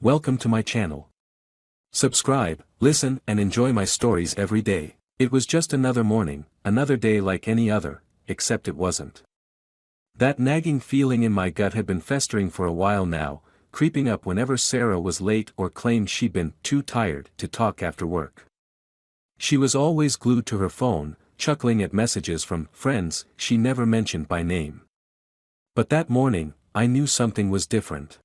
Welcome to my channel. Subscribe, listen and enjoy my stories every day. It was just another morning, another day like any other, except it wasn't. That nagging feeling in my gut had been festering for a while now, creeping up whenever Sarah was late or claimed she'd been too tired to talk after work. She was always glued to her phone, chuckling at messages from friends she never mentioned by name. But that morning, I knew something was different.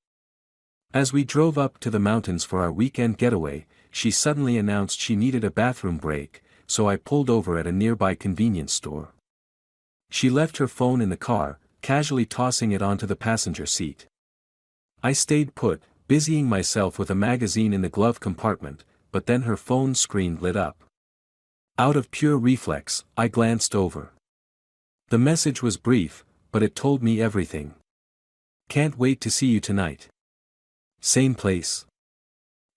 As we drove up to the mountains for our weekend getaway, she suddenly announced she needed a bathroom break, so I pulled over at a nearby convenience store. She left her phone in the car, casually tossing it onto the passenger seat. I stayed put, busying myself with a magazine in the glove compartment, but then her phone screen lit up. Out of pure reflex, I glanced over. The message was brief, but it told me everything. Can't wait to see you tonight. Same place.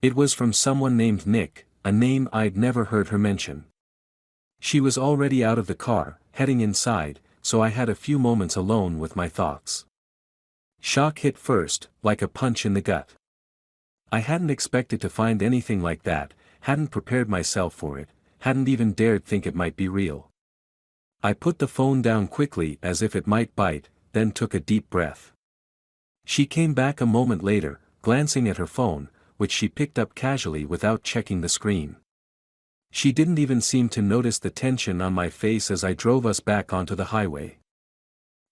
It was from someone named Nick, a name I'd never heard her mention. She was already out of the car, heading inside, so I had a few moments alone with my thoughts. Shock hit first, like a punch in the gut. I hadn't expected to find anything like that, hadn't prepared myself for it, hadn't even dared think it might be real. I put the phone down quickly as if it might bite, then took a deep breath. She came back a moment later, glancing at her phone, which she picked up casually without checking the screen. She didn't even seem to notice the tension on my face as I drove us back onto the highway.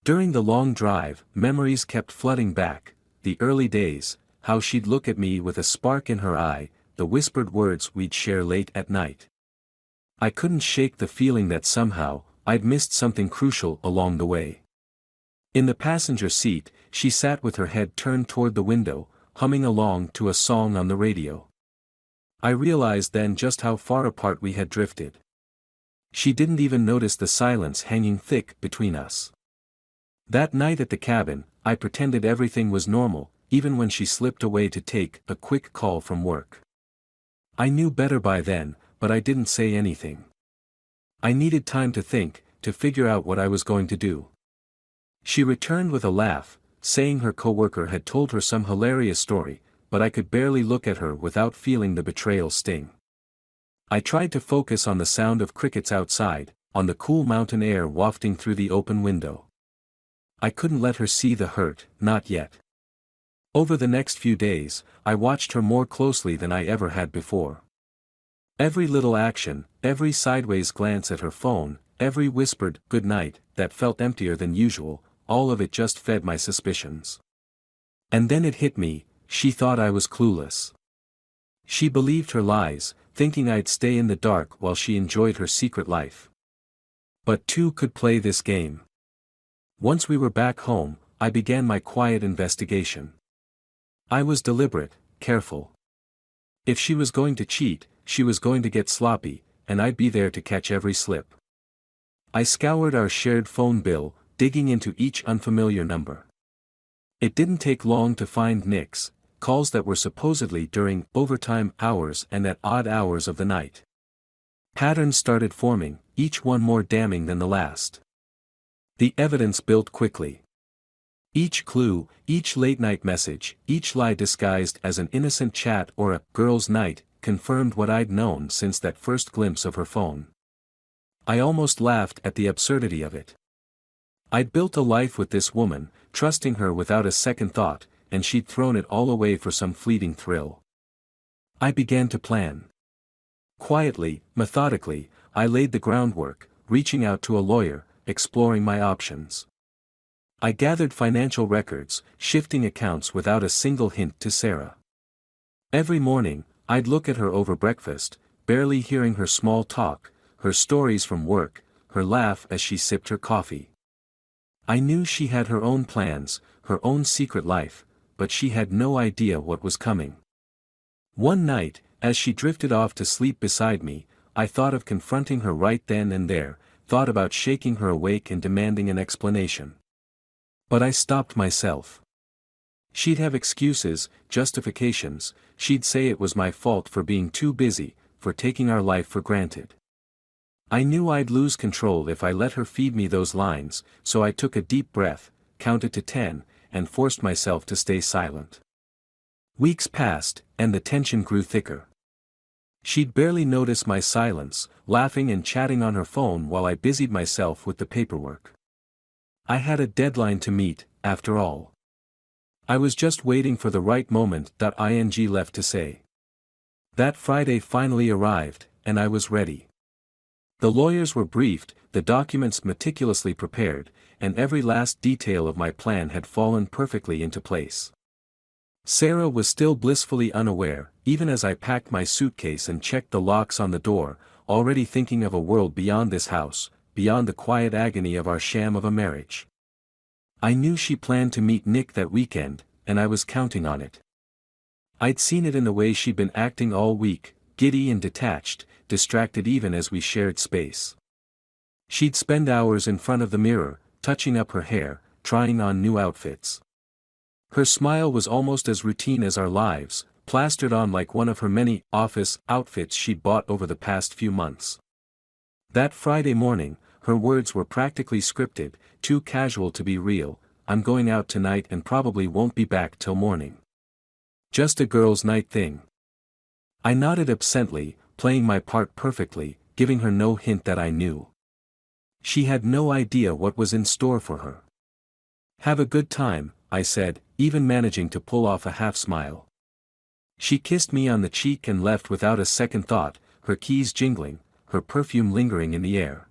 During the long drive, memories kept flooding back, the early days, how she'd look at me with a spark in her eye, the whispered words we'd share late at night. I couldn't shake the feeling that somehow, I'd missed something crucial along the way. In the passenger seat, she sat with her head turned toward the window, humming along to a song on the radio. I realized then just how far apart we had drifted. She didn't even notice the silence hanging thick between us. That night at the cabin, I pretended everything was normal, even when she slipped away to take a quick call from work. I knew better by then, but I didn't say anything. I needed time to think, to figure out what I was going to do. She returned with a laugh, saying her coworker had told her some hilarious story, but I could barely look at her without feeling the betrayal sting. I tried to focus on the sound of crickets outside, on the cool mountain air wafting through the open window. I couldn't let her see the hurt, not yet. Over the next few days, I watched her more closely than I ever had before. Every little action, every sideways glance at her phone, every whispered "good night" that felt emptier than usual, all of it just fed my suspicions. And then it hit me, she thought I was clueless. She believed her lies, thinking I'd stay in the dark while she enjoyed her secret life. But two could play this game. Once we were back home, I began my quiet investigation. I was deliberate, careful. If she was going to cheat, she was going to get sloppy, and I'd be there to catch every slip. I scoured our shared phone bill, digging into each unfamiliar number. It didn't take long to find Nick's, calls that were supposedly during overtime hours and at odd hours of the night. Patterns started forming, each one more damning than the last. The evidence built quickly. Each clue, each late-night message, each lie disguised as an innocent chat or a girls' night, confirmed what I'd known since that first glimpse of her phone. I almost laughed at the absurdity of it. I'd built a life with this woman, trusting her without a second thought, and she'd thrown it all away for some fleeting thrill. I began to plan. Quietly, methodically, I laid the groundwork, reaching out to a lawyer, exploring my options. I gathered financial records, shifting accounts without a single hint to Sarah. Every morning, I'd look at her over breakfast, barely hearing her small talk, her stories from work, her laugh as she sipped her coffee. I knew she had her own plans, her own secret life, but she had no idea what was coming. One night, as she drifted off to sleep beside me, I thought of confronting her right then and there, thought about shaking her awake and demanding an explanation. But I stopped myself. She'd have excuses, justifications, she'd say it was my fault for being too busy, for taking our life for granted. I knew I'd lose control if I let her feed me those lines, so I took a deep breath, counted to 10, and forced myself to stay silent. Weeks passed, and the tension grew thicker. She'd barely notice my silence, laughing and chatting on her phone while I busied myself with the paperwork. I had a deadline to meet, after all. I was just waiting for the right moment. Ing left to say. That Friday finally arrived, and I was ready. The lawyers were briefed, the documents meticulously prepared, and every last detail of my plan had fallen perfectly into place. Sarah was still blissfully unaware, even as I packed my suitcase and checked the locks on the door, already thinking of a world beyond this house, beyond the quiet agony of our sham of a marriage. I knew she planned to meet Nick that weekend, and I was counting on it. I'd seen it in the way she'd been acting all week, giddy and detached, distracted even as we shared space. She'd spend hours in front of the mirror, touching up her hair, trying on new outfits. Her smile was almost as routine as our lives, plastered on like one of her many office outfits she'd bought over the past few months. That Friday morning, her words were practically scripted, too casual to be real. I'm going out tonight and probably won't be back till morning. Just a girls' night thing. I nodded absently, playing my part perfectly, giving her no hint that I knew. She had no idea what was in store for her. Have a good time, I said, even managing to pull off a half-smile. She kissed me on the cheek and left without a second thought, her keys jingling, her perfume lingering in the air.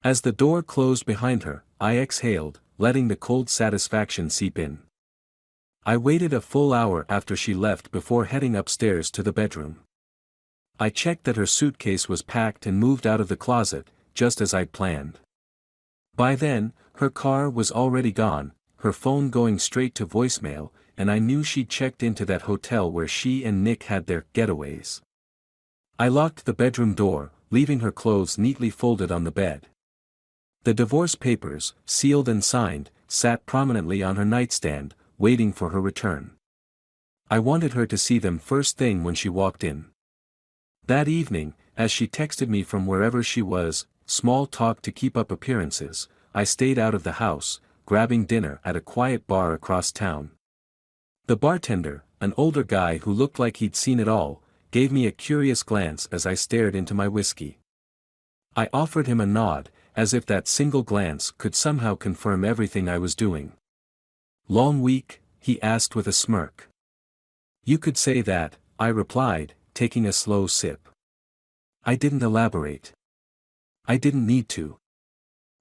As the door closed behind her, I exhaled, letting the cold satisfaction seep in. I waited a full hour after she left before heading upstairs to the bedroom. I checked that her suitcase was packed and moved out of the closet, just as I'd planned. By then, her car was already gone, her phone going straight to voicemail, and I knew she'd checked into that hotel where she and Nick had their getaways. I locked the bedroom door, leaving her clothes neatly folded on the bed. The divorce papers, sealed and signed, sat prominently on her nightstand, waiting for her return. I wanted her to see them first thing when she walked in. That evening, as she texted me from wherever she was, small talk to keep up appearances, I stayed out of the house, grabbing dinner at a quiet bar across town. The bartender, an older guy who looked like he'd seen it all, gave me a curious glance as I stared into my whiskey. I offered him a nod, as if that single glance could somehow confirm everything I was doing. Long week? He asked with a smirk. You could say that, I replied, taking a slow sip. I didn't elaborate. I didn't need to.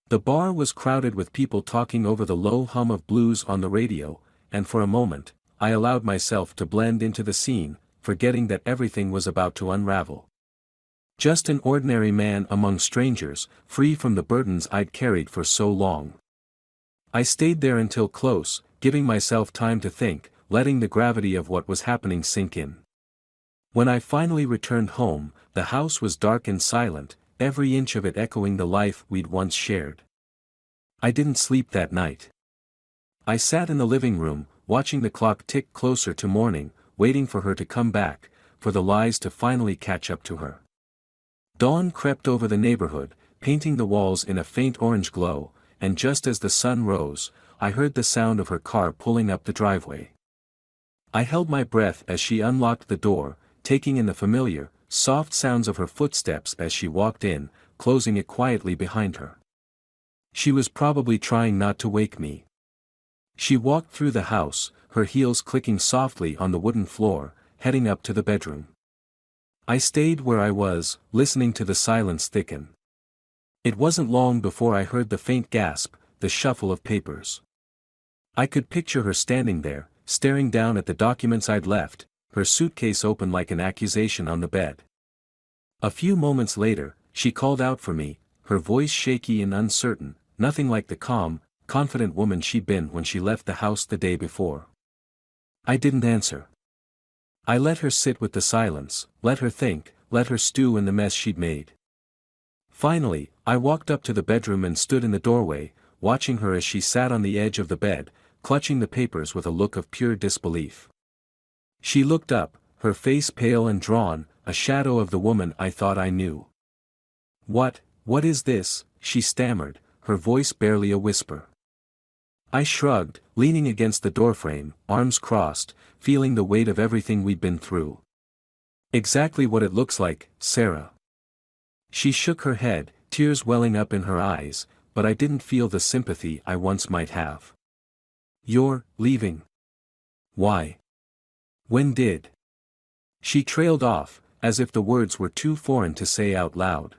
The bar was crowded with people talking over the low hum of blues on the radio, and for a moment, I allowed myself to blend into the scene, forgetting that everything was about to unravel. Just an ordinary man among strangers, free from the burdens I'd carried for so long. I stayed there until close, giving myself time to think, letting the gravity of what was happening sink in. When I finally returned home, the house was dark and silent, every inch of it echoing the life we'd once shared. I didn't sleep that night. I sat in the living room, watching the clock tick closer to morning, waiting for her to come back, for the lies to finally catch up to her. Dawn crept over the neighborhood, painting the walls in a faint orange glow, and just as the sun rose, I heard the sound of her car pulling up the driveway. I held my breath as she unlocked the door, taking in the familiar, soft sounds of her footsteps as she walked in, closing it quietly behind her. She was probably trying not to wake me. She walked through the house, her heels clicking softly on the wooden floor, heading up to the bedroom. I stayed where I was, listening to the silence thicken. It wasn't long before I heard the faint gasp, the shuffle of papers. I could picture her standing there, staring down at the documents I'd left, her suitcase open like an accusation on the bed. A few moments later, she called out for me, her voice shaky and uncertain, nothing like the calm, confident woman she'd been when she left the house the day before. I didn't answer. I let her sit with the silence, let her think, let her stew in the mess she'd made. Finally, I walked up to the bedroom and stood in the doorway, watching her as she sat on the edge of the bed, clutching the papers with a look of pure disbelief. She looked up, her face pale and drawn, a shadow of the woman I thought I knew. What is this?" she stammered, her voice barely a whisper. I shrugged, leaning against the doorframe, arms crossed, feeling the weight of everything we'd been through. Exactly what it looks like, Sarah. She shook her head, tears welling up in her eyes, but I didn't feel the sympathy I once might have. You're leaving. Why? When did? She trailed off, as if the words were too foreign to say out loud.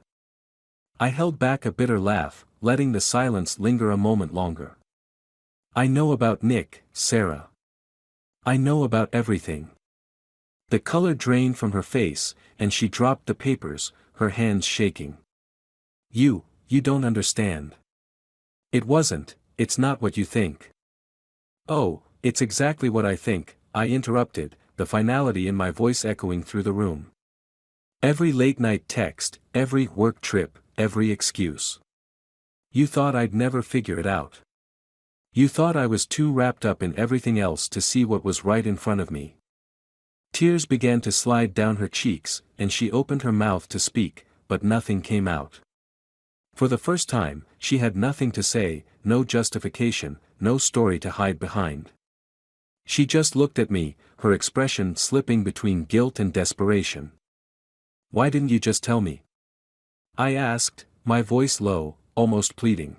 I held back a bitter laugh, letting the silence linger a moment longer. I know about Nick, Sarah. I know about everything. The color drained from her face, and she dropped the papers, her hands shaking. You don't understand. It's not what you think. Oh, it's exactly what I think, I interrupted, the finality in my voice echoing through the room. Every late-night text, every work trip, every excuse. You thought I'd never figure it out. You thought I was too wrapped up in everything else to see what was right in front of me. Tears began to slide down her cheeks, and she opened her mouth to speak, but nothing came out. For the first time, she had nothing to say, no justification, no story to hide behind. She just looked at me, her expression slipping between guilt and desperation. Why didn't you just tell me? I asked, my voice low, almost pleading.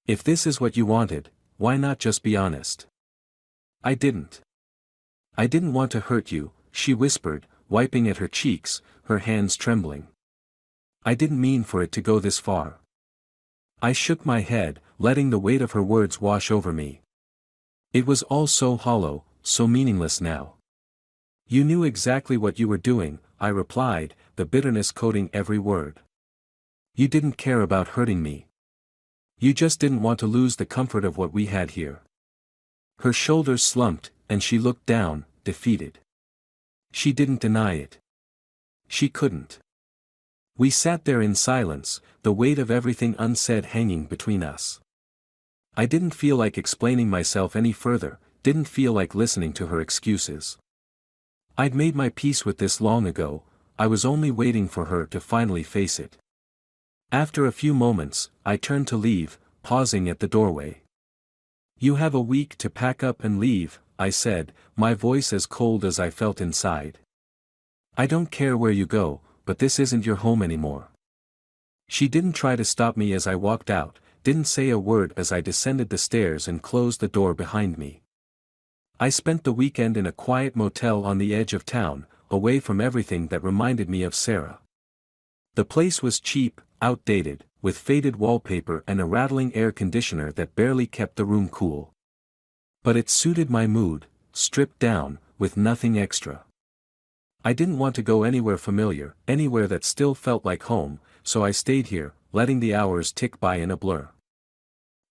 If this is what you wanted, why not just be honest? I didn't want to hurt you, she whispered, wiping at her cheeks, her hands trembling. I didn't mean for it to go this far. I shook my head, letting the weight of her words wash over me. It was all so hollow, so meaningless now. You knew exactly what you were doing, I replied, the bitterness coating every word. You didn't care about hurting me. You just didn't want to lose the comfort of what we had here. Her shoulders slumped, and she looked down, defeated. She didn't deny it. She couldn't. We sat there in silence, the weight of everything unsaid hanging between us. I didn't feel like explaining myself any further, didn't feel like listening to her excuses. I'd made my peace with this long ago, I was only waiting for her to finally face it. After a few moments, I turned to leave, pausing at the doorway. You have a week to pack up and leave, I said, my voice as cold as I felt inside. I don't care where you go, but this isn't your home anymore. She didn't try to stop me as I walked out, didn't say a word as I descended the stairs and closed the door behind me. I spent the weekend in a quiet motel on the edge of town, away from everything that reminded me of Sarah. The place was cheap, outdated, with faded wallpaper and a rattling air conditioner that barely kept the room cool. But it suited my mood, stripped down, with nothing extra. I didn't want to go anywhere familiar, anywhere that still felt like home, so I stayed here, letting the hours tick by in a blur.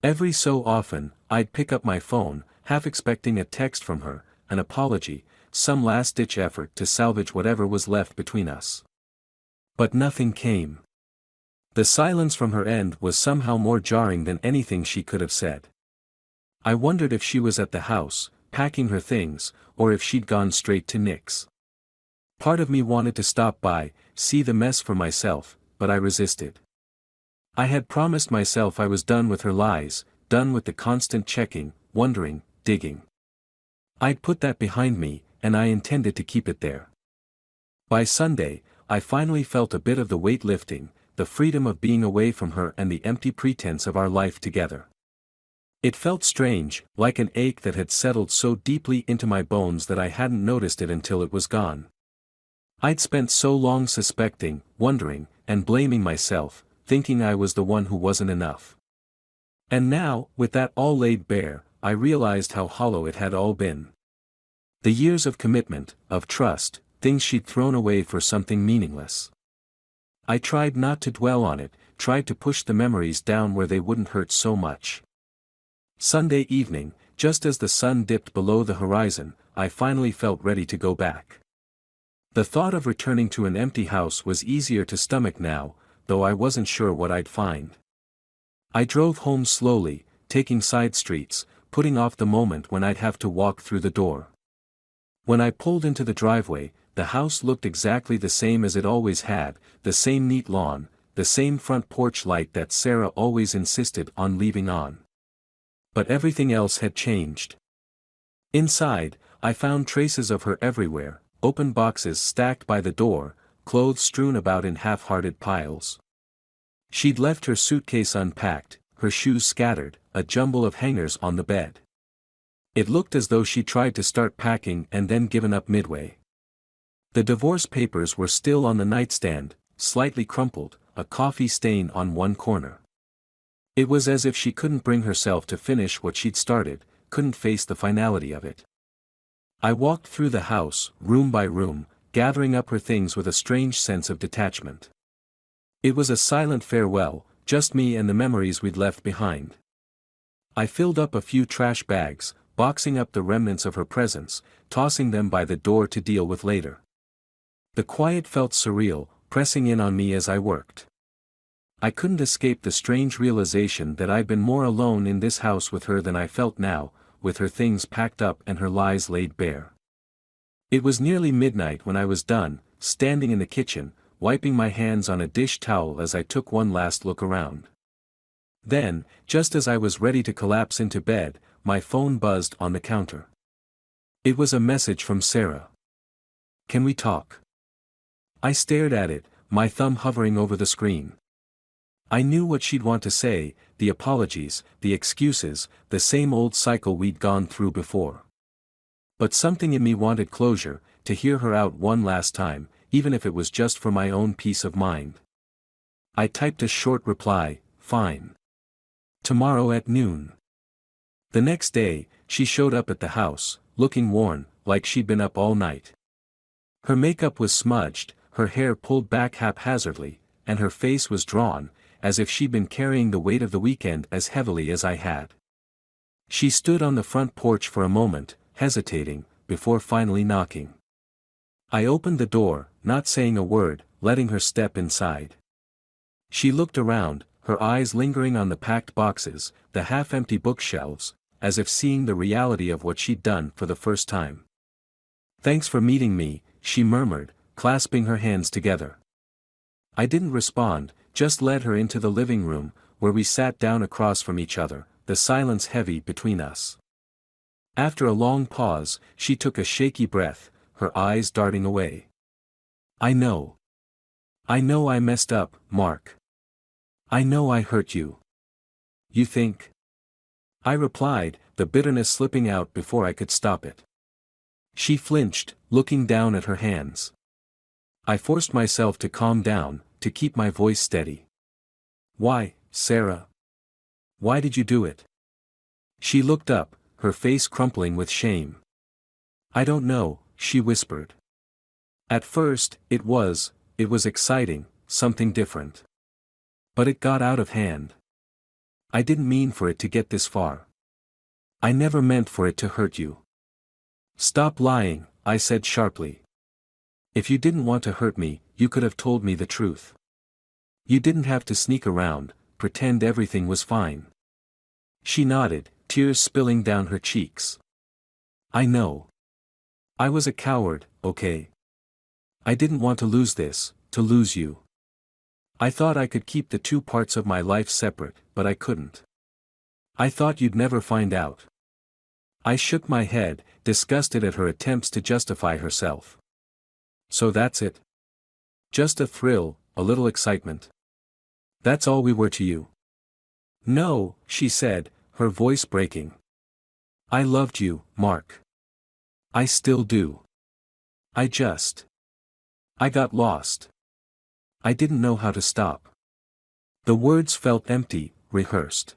Every so often, I'd pick up my phone, half expecting a text from her, an apology, some last-ditch effort to salvage whatever was left between us. But nothing came. The silence from her end was somehow more jarring than anything she could have said. I wondered if she was at the house, packing her things, or if she'd gone straight to Nick's. Part of me wanted to stop by, see the mess for myself, but I resisted. I had promised myself I was done with her lies, done with the constant checking, wondering, digging. I'd put that behind me, and I intended to keep it there. By Sunday, I finally felt a bit of the weight lifting, the freedom of being away from her and the empty pretense of our life together. It felt strange, like an ache that had settled so deeply into my bones that I hadn't noticed it until it was gone. I'd spent so long suspecting, wondering, and blaming myself, thinking I was the one who wasn't enough. And now, with that all laid bare, I realized how hollow it had all been. The years of commitment, of trust, things she'd thrown away for something meaningless. I tried not to dwell on it, tried to push the memories down where they wouldn't hurt so much. Sunday evening, just as the sun dipped below the horizon, I finally felt ready to go back. The thought of returning to an empty house was easier to stomach now, though I wasn't sure what I'd find. I drove home slowly, taking side streets, putting off the moment when I'd have to walk through the door. When I pulled into the driveway, the house looked exactly the same as it always had, the same neat lawn, the same front porch light that Sarah always insisted on leaving on. But everything else had changed. Inside, I found traces of her everywhere, open boxes stacked by the door, clothes strewn about in half-hearted piles. She'd left her suitcase unpacked, her shoes scattered, a jumble of hangers on the bed. It looked as though she tried to start packing and then given up midway. The divorce papers were still on the nightstand, slightly crumpled, a coffee stain on one corner. It was as if she couldn't bring herself to finish what she'd started, couldn't face the finality of it. I walked through the house, room by room, gathering up her things with a strange sense of detachment. It was a silent farewell, just me and the memories we'd left behind. I filled up a few trash bags, boxing up the remnants of her presence, tossing them by the door to deal with later. The quiet felt surreal, pressing in on me as I worked. I couldn't escape the strange realization that I'd been more alone in this house with her than I felt now, with her things packed up and her lies laid bare. It was nearly midnight when I was done, standing in the kitchen, wiping my hands on a dish towel as I took one last look around. Then, just as I was ready to collapse into bed, my phone buzzed on the counter. It was a message from Sarah. "Can we talk?" I stared at it, my thumb hovering over the screen. I knew what she'd want to say, the apologies, the excuses, the same old cycle we'd gone through before. But something in me wanted closure, to hear her out one last time, even if it was just for my own peace of mind. I typed a short reply, "Fine. Tomorrow at noon." The next day, she showed up at the house, looking worn, like she'd been up all night. Her makeup was smudged, her hair pulled back haphazardly, and her face was drawn, as if she'd been carrying the weight of the weekend as heavily as I had. She stood on the front porch for a moment, hesitating, before finally knocking. I opened the door, not saying a word, letting her step inside. She looked around, her eyes lingering on the packed boxes, the half-empty bookshelves, as if seeing the reality of what she'd done for the first time. "Thanks for meeting me," she murmured, clasping her hands together. I didn't respond, just led her into the living room, where we sat down across from each other, the silence heavy between us. After a long pause, she took a shaky breath, her eyes darting away. I know I messed up, Mark. I know I hurt you. You think?" I replied, the bitterness slipping out before I could stop it. She flinched, looking down at her hands. I forced myself to calm down, to keep my voice steady. "Why, Sarah? Why did you do it?" She looked up, her face crumpling with shame. "I don't know," she whispered. "At first, it was exciting, something different. But it got out of hand. I didn't mean for it to get this far. I never meant for it to hurt you." "Stop lying," I said sharply. "If you didn't want to hurt me, you could have told me the truth. You didn't have to sneak around, pretend everything was fine." She nodded, tears spilling down her cheeks. "I know. I was a coward, okay? I didn't want to lose this, to lose you. I thought I could keep the two parts of my life separate, but I couldn't. I thought you'd never find out." I shook my head, disgusted at her attempts to justify herself. "So that's it? Just a thrill, a little excitement. That's all we were to you?" "No," she said, her voice breaking. "I loved you, Mark. I still do. I got lost. I didn't know how to stop." The words felt empty, rehearsed.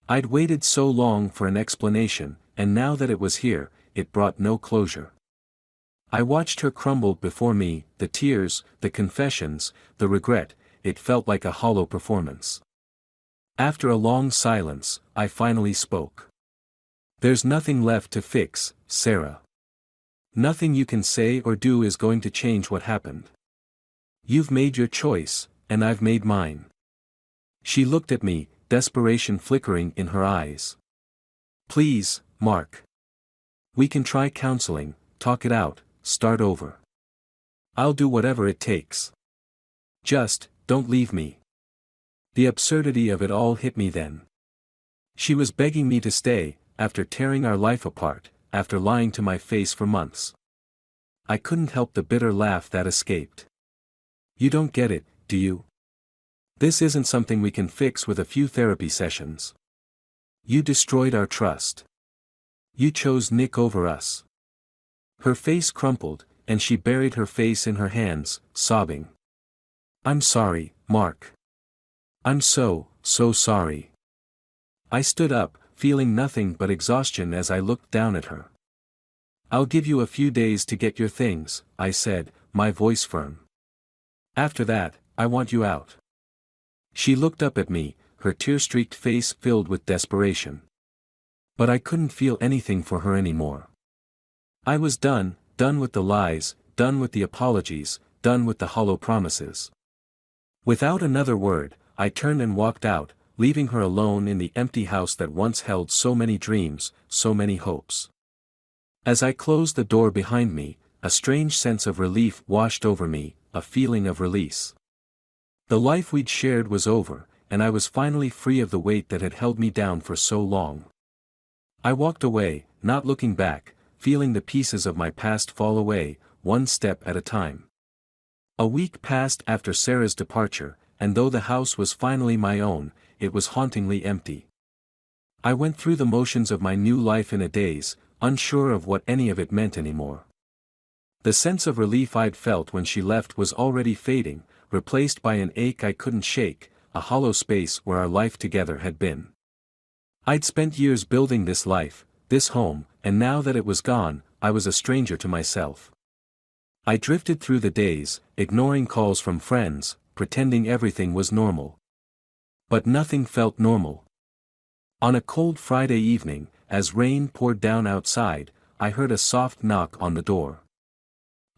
I'd waited so long for an explanation, and now that it was here, it brought no closure. I watched her crumble before me, the tears, the confessions, the regret. It felt like a hollow performance. After a long silence, I finally spoke. "There's nothing left to fix, Sarah. Nothing you can say or do is going to change what happened. You've made your choice, and I've made mine." She looked at me, desperation flickering in her eyes. "Please, Mark. We can try counseling, talk it out, start over. I'll do whatever it takes. Just, don't leave me." The absurdity of it all hit me then. She was begging me to stay, after tearing our life apart, after lying to my face for months. I couldn't help the bitter laugh that escaped. You don't get it, do you? This isn't something we can fix with a few therapy sessions. You destroyed our trust. You chose Nick over us. Her face crumpled, and she buried her face in her hands, sobbing. I'm sorry, Mark. I'm so sorry. I stood up, feeling nothing but exhaustion as I looked down at her. I'll give you a few days to get your things, I said, my voice firm. After that, I want you out. She looked up at me, her tear-streaked face filled with desperation. But I couldn't feel anything for her anymore. I was done with the lies, done with the apologies, done with the hollow promises. Without another word, I turned and walked out, leaving her alone in the empty house that once held so many dreams, so many hopes. As I closed the door behind me, a strange sense of relief washed over me, a feeling of release. The life we'd shared was over, and I was finally free of the weight that had held me down for so long. I walked away, not looking back, feeling the pieces of my past fall away, one step at a time. A week passed after Sarah's departure, and though the house was finally my own, it was hauntingly empty. I went through the motions of my new life in a daze, unsure of what any of it meant anymore. The sense of relief I'd felt when she left was already fading, replaced by an ache I couldn't shake, a hollow space where our life together had been. I'd spent years building this life, this home, and now that it was gone, I was a stranger to myself. I drifted through the days, ignoring calls from friends, pretending everything was normal. But nothing felt normal. On a cold Friday evening, as rain poured down outside, I heard a soft knock on the door.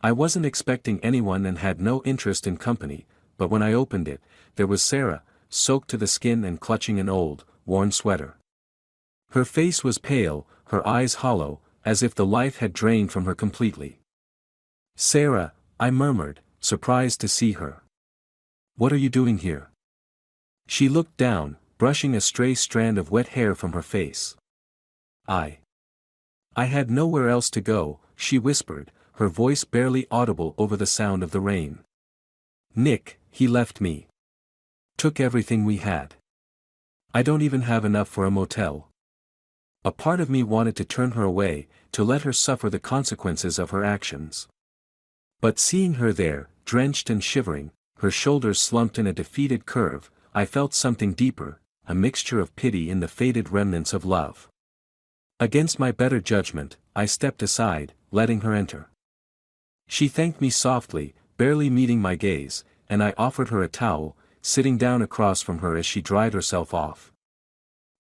I wasn't expecting anyone and had no interest in company, but when I opened it, there was Sarah, soaked to the skin and clutching an old, worn sweater. Her face was pale, her eyes hollow, as if the life had drained from her completely. Sarah, I murmured, surprised to see her. What are you doing here? She looked down, brushing a stray strand of wet hair from her face. I had nowhere else to go, she whispered, her voice barely audible over the sound of the rain. Nick, he left me. Took everything we had. I don't even have enough for a motel. A part of me wanted to turn her away, to let her suffer the consequences of her actions. But seeing her there, drenched and shivering, her shoulders slumped in a defeated curve, I felt something deeper, a mixture of pity in the faded remnants of love. Against my better judgment, I stepped aside, letting her enter. She thanked me softly, barely meeting my gaze, and I offered her a towel, sitting down across from her as she dried herself off.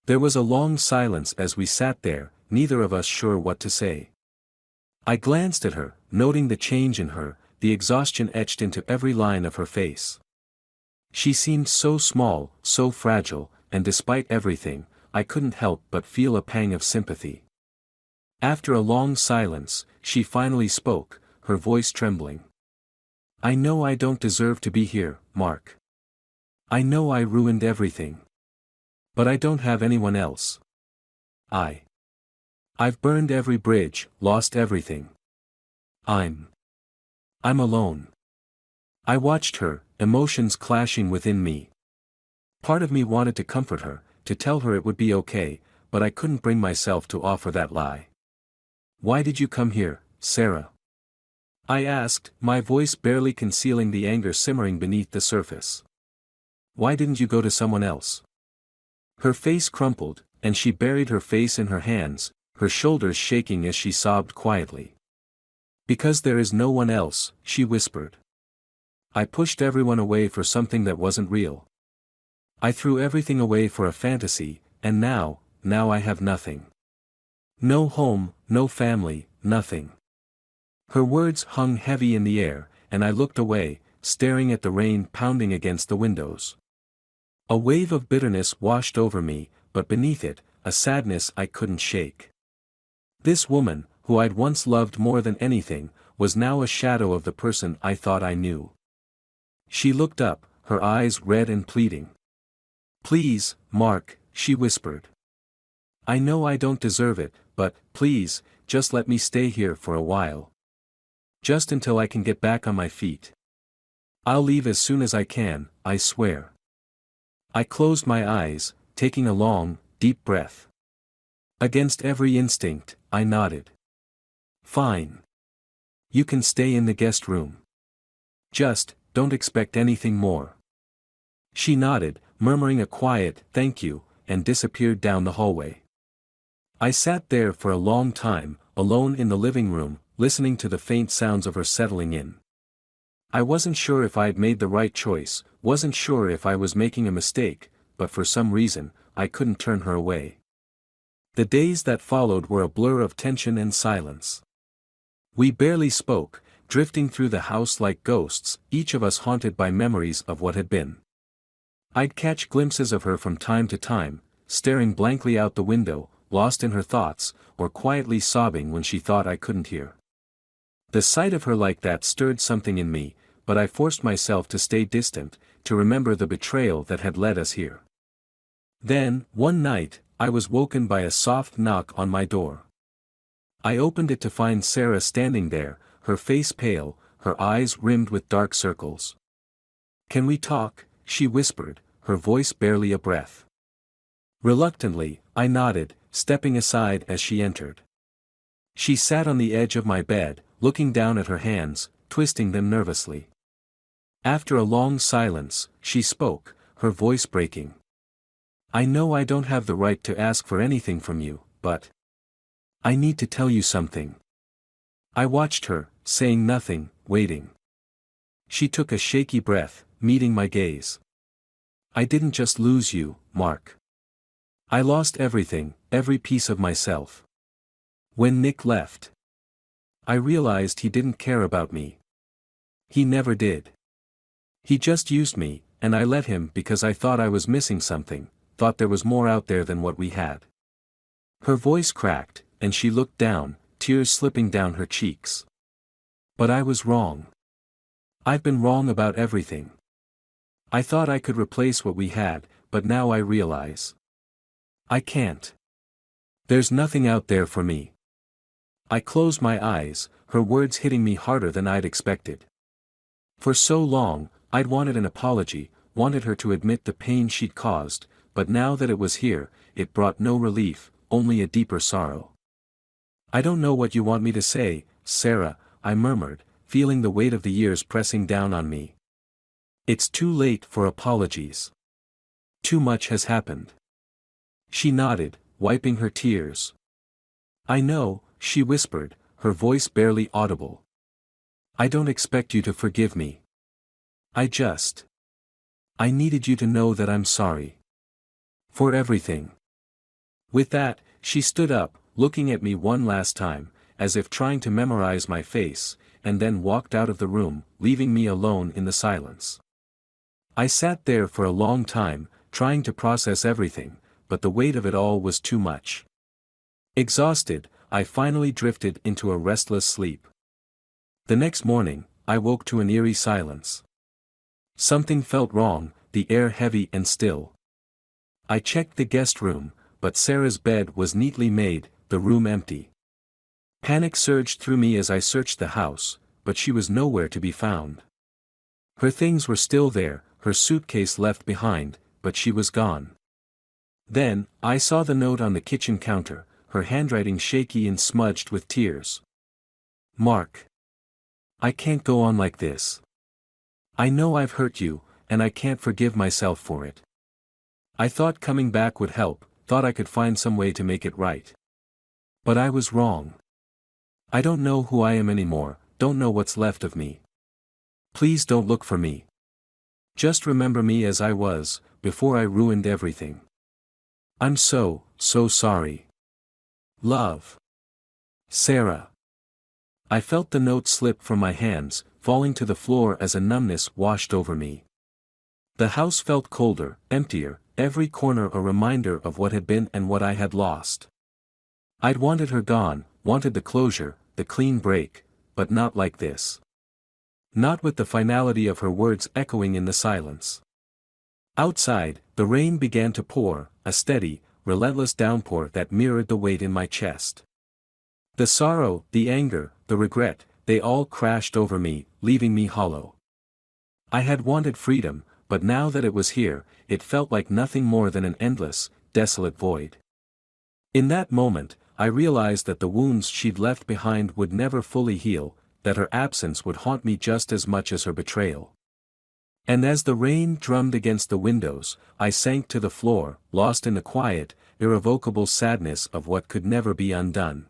There was a long silence as we sat there, neither of us sure what to say. I glanced at her, noting the change in her, the exhaustion etched into every line of her face. She seemed so small, so fragile, and despite everything, I couldn't help but feel a pang of sympathy. After a long silence, she finally spoke, her voice trembling. I know I don't deserve to be here, Mark. I know I ruined everything. But I don't have anyone else. I've burned every bridge, lost everything. I'm alone. I watched her, emotions clashing within me. Part of me wanted to comfort her, to tell her it would be okay, but I couldn't bring myself to offer that lie. Why did you come here, Sarah? I asked, my voice barely concealing the anger simmering beneath the surface. Why didn't you go to someone else? Her face crumpled, and she buried her face in her hands, her shoulders shaking as she sobbed quietly. Because there is no one else, she whispered. I pushed everyone away for something that wasn't real. I threw everything away for a fantasy, and now I have nothing. No home, no family, nothing. Her words hung heavy in the air, and I looked away, staring at the rain pounding against the windows. A wave of bitterness washed over me, but beneath it, a sadness I couldn't shake. This woman, who I'd once loved more than anything, was now a shadow of the person I thought I knew. She looked up, her eyes red and pleading. Please, Mark, she whispered. I know I don't deserve it, but, please, just let me stay here for a while. Just until I can get back on my feet. I'll leave as soon as I can, I swear. I closed my eyes, taking a long, deep breath. Against every instinct, I nodded. Fine. You can stay in the guest room. Just, don't expect anything more. She nodded, murmuring a quiet, thank you, and disappeared down the hallway. I sat there for a long time, alone in the living room, listening to the faint sounds of her settling in. I wasn't sure if I'd made the right choice, wasn't sure if I was making a mistake, but for some reason, I couldn't turn her away. The days that followed were a blur of tension and silence. We barely spoke, drifting through the house like ghosts, each of us haunted by memories of what had been. I'd catch glimpses of her from time to time, staring blankly out the window, lost in her thoughts, or quietly sobbing when she thought I couldn't hear. The sight of her like that stirred something in me, but I forced myself to stay distant, to remember the betrayal that had led us here. Then, one night, I was woken by a soft knock on my door. I opened it to find Sarah standing there, her face pale, her eyes rimmed with dark circles. "Can we talk?" she whispered, her voice barely a breath. Reluctantly, I nodded, stepping aside as she entered. She sat on the edge of my bed, looking down at her hands, twisting them nervously. After a long silence, she spoke, her voice breaking. "I know I don't have the right to ask for anything from you, but I need to tell you something." I watched her, saying nothing, waiting. She took a shaky breath, meeting my gaze. "I didn't just lose you, Mark. I lost everything, every piece of myself. When Nick left, I realized he didn't care about me. He never did. He just used me, and I let him because I thought I was missing something, thought there was more out there than what we had." Her voice cracked, and she looked down, tears slipping down her cheeks. "But I was wrong. I've been wrong about everything. I thought I could replace what we had, but now I realize I can't. There's nothing out there for me." I closed my eyes, her words hitting me harder than I'd expected. For so long, I'd wanted an apology, wanted her to admit the pain she'd caused, but now that it was here, it brought no relief, only a deeper sorrow. "I don't know what you want me to say, Sarah," I murmured, feeling the weight of the years pressing down on me. "It's too late for apologies. Too much has happened." She nodded, wiping her tears. "I know," she whispered, her voice barely audible. "I don't expect you to forgive me. I needed you to know that I'm sorry. For everything." With that, she stood up, looking at me one last time, as if trying to memorize my face, and then walked out of the room, leaving me alone in the silence. I sat there for a long time, trying to process everything, but the weight of it all was too much. Exhausted, I finally drifted into a restless sleep. The next morning, I woke to an eerie silence. Something felt wrong, the air heavy and still. I checked the guest room, but Sarah's bed was neatly made, the room empty. Panic surged through me as I searched the house, but she was nowhere to be found. Her things were still there, her suitcase left behind, but she was gone. Then, I saw the note on the kitchen counter, her handwriting shaky and smudged with tears. "Mark. I can't go on like this. I know I've hurt you, and I can't forgive myself for it. I thought coming back would help, thought I could find some way to make it right. But I was wrong. I don't know who I am anymore, don't know what's left of me. Please don't look for me. Just remember me as I was, before I ruined everything. I'm so sorry. Love. Sarah." I felt the note slip from my hands, falling to the floor as a numbness washed over me. The house felt colder, emptier, every corner a reminder of what had been and what I had lost. I'd wanted her gone, wanted the closure, the clean break, but not like this. Not with the finality of her words echoing in the silence. Outside, the rain began to pour, a steady, relentless downpour that mirrored the weight in my chest. The sorrow, the anger, the regret, they all crashed over me, leaving me hollow. I had wanted freedom, but now that it was here, it felt like nothing more than an endless, desolate void. In that moment, I realized that the wounds she'd left behind would never fully heal, that her absence would haunt me just as much as her betrayal. And as the rain drummed against the windows, I sank to the floor, lost in the quiet, irrevocable sadness of what could never be undone.